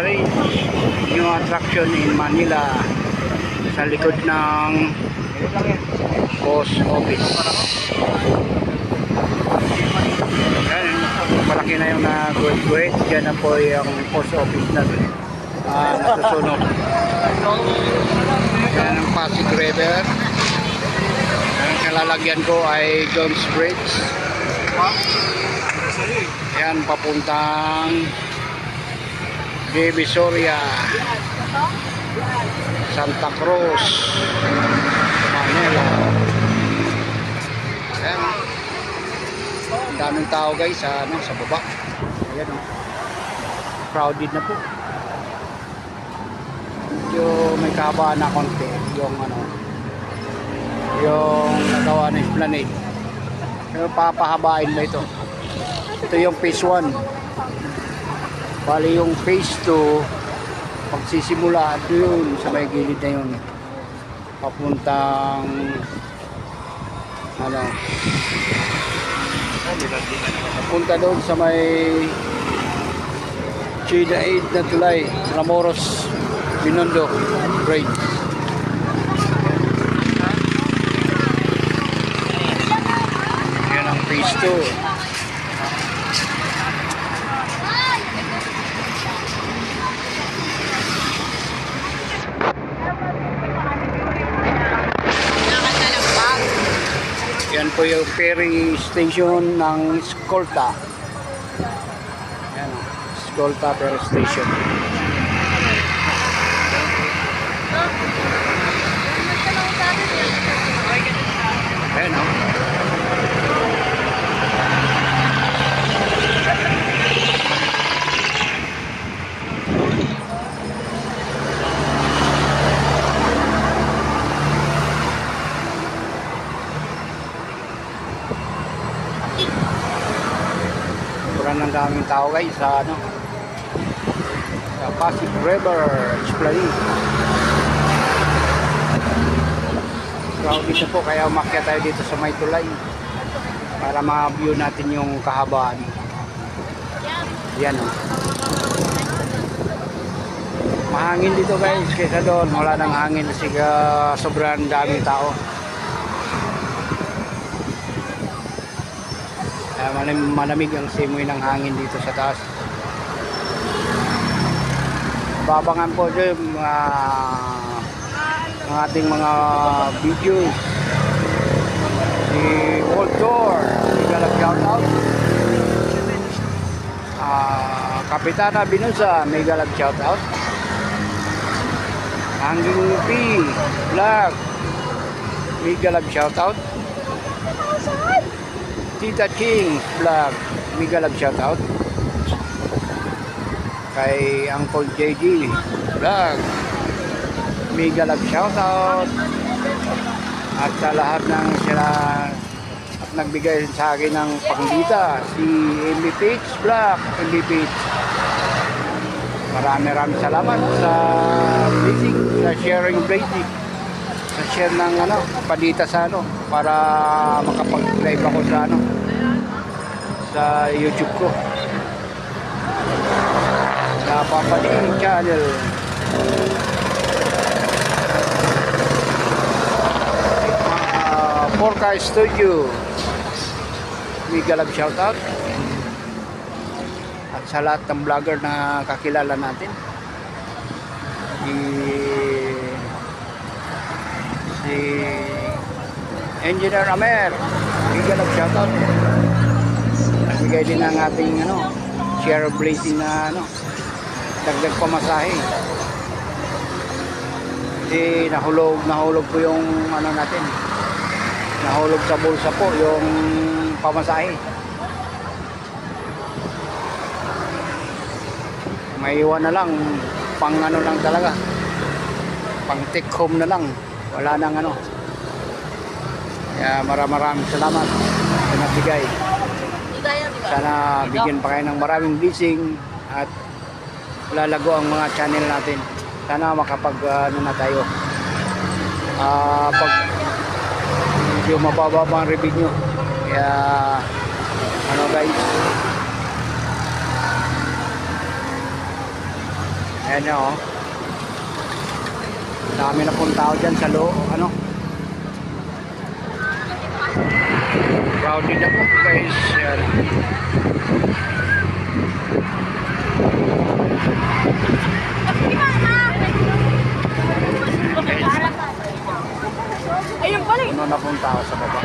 Bridge, new attraction in Manila, sa likod ng post office. Yan, malaki na yung nag-wait. Diyan na po yung post office na nasusunog. Yan ang Pasig River. Ang kalalagyan ko ay Jones Bridge. Yan, papuntang Divisoria, Santa Cruz, Manila. Ayan, ang daming tao guys sa baba. Ayan, crowded na po. Medyo may kahabaan na konti yung yung nagawa ng Esplanade. Pero papahabain ba ito? Ito yung phase 1. Bali yung phase 2 pagsisimula doon sa may gilid na yun, papuntang papunta doon sa may Chida 8 na tulay, Matamoros Binondo Bridge. Yan ang phase 2. Yan po yung ferry station ng Escolta. Yan o, Escolta ferry station. Yan o. Ng daming tao guys sa sa Pasig River Esplanade. Crowded na po, kaya umakyat tayo dito sa may tulay para ma-view natin yung kahabaan. Yan o. Mahangin dito guys kaysa doon, wala nang hangin kasi sobrang daming tao. Malamig ang simoy ng hangin dito sa taas. Babangan po dyan ang ating mga videos. Si Voltor, may shout out. Kapitana Binusa, may shout out. Hanging P Vlog, may shout out. Tita King Vlog, mega love shoutout. Kay Uncle JD Vlog, mega love shoutout. At sa lahat ng sila at nagbigay sa akin ng pangbita, si MB Page Vlog, MB Page. Marami salamat sa blessing, sa sharing blessing. Sa share ng padita sa para makapag-live ako sa sa YouTube ko, sa Papading channel. Porca Studio, mega love shoutout. At sa lahat ng vlogger na kakilala natin, si Engineer Amer, mega love shoutout. Nagbigay din ang ating share blessing na dagdag pamasahe. Kasi nahulog po yung natin, nahulog sa bulsa po yung pamasahe. May iwan na lang, pang lang talaga, pang take home na lang, wala nang Kaya maraming salamat sa nagbigay. Sana bigyan pa kayo ng maraming blessing at lalago ang mga channel natin. Sana makapag na tayo. Pag medyo mababa ang revenue. Kaya guys, Ayan nyo, oh. Dami na pong tao dyan sa ano. Crowded na po guys. Yan. Ayun pala. Puno na pong tao sa baba.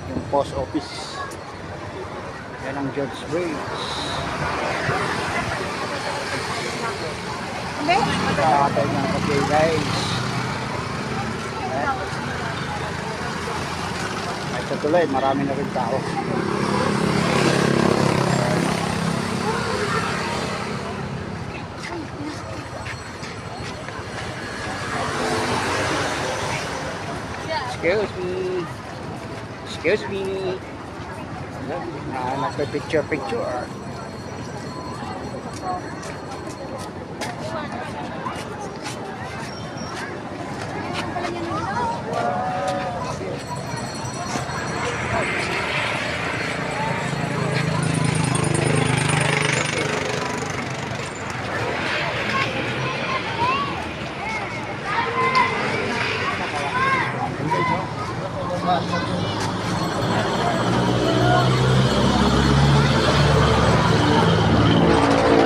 Yung post office. Yan ang George Bridge. Nakakatay ng kape guys. Ay sa tuloy, marami na rin tao. Excuse me. Excuse me. Nagpa-picture.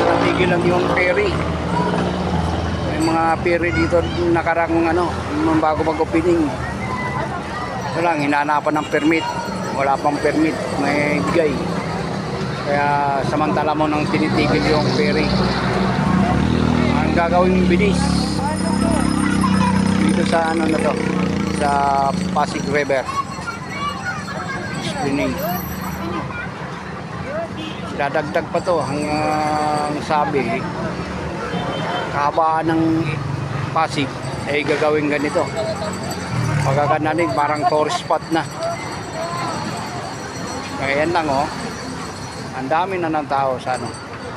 Natigil lang yung ferry. May mga ferry dito nakarang bago mag-opening. Ito lang, hinanapan ng permit. Wala pang permit, may bigay. Kaya samantala mo nang tinitigil yung ferry. Ang gagawing bilis dito sa na to, sa Pasig River. Explaining. Dadagdag pa to hanggang sabi kahabaan ng Pasig ay gagawin ganito. Pagkakananig parang tourist spot na. Kaya yan lang oh. Ang dami na ng tao sa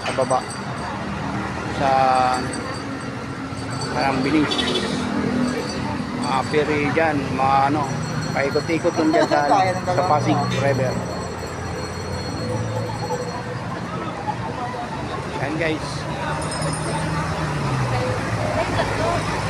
sa baba. Sa parang bilis. Mga ferry dyan, mga paikot-ikot dun dyan sa Pasig River. Yan guys.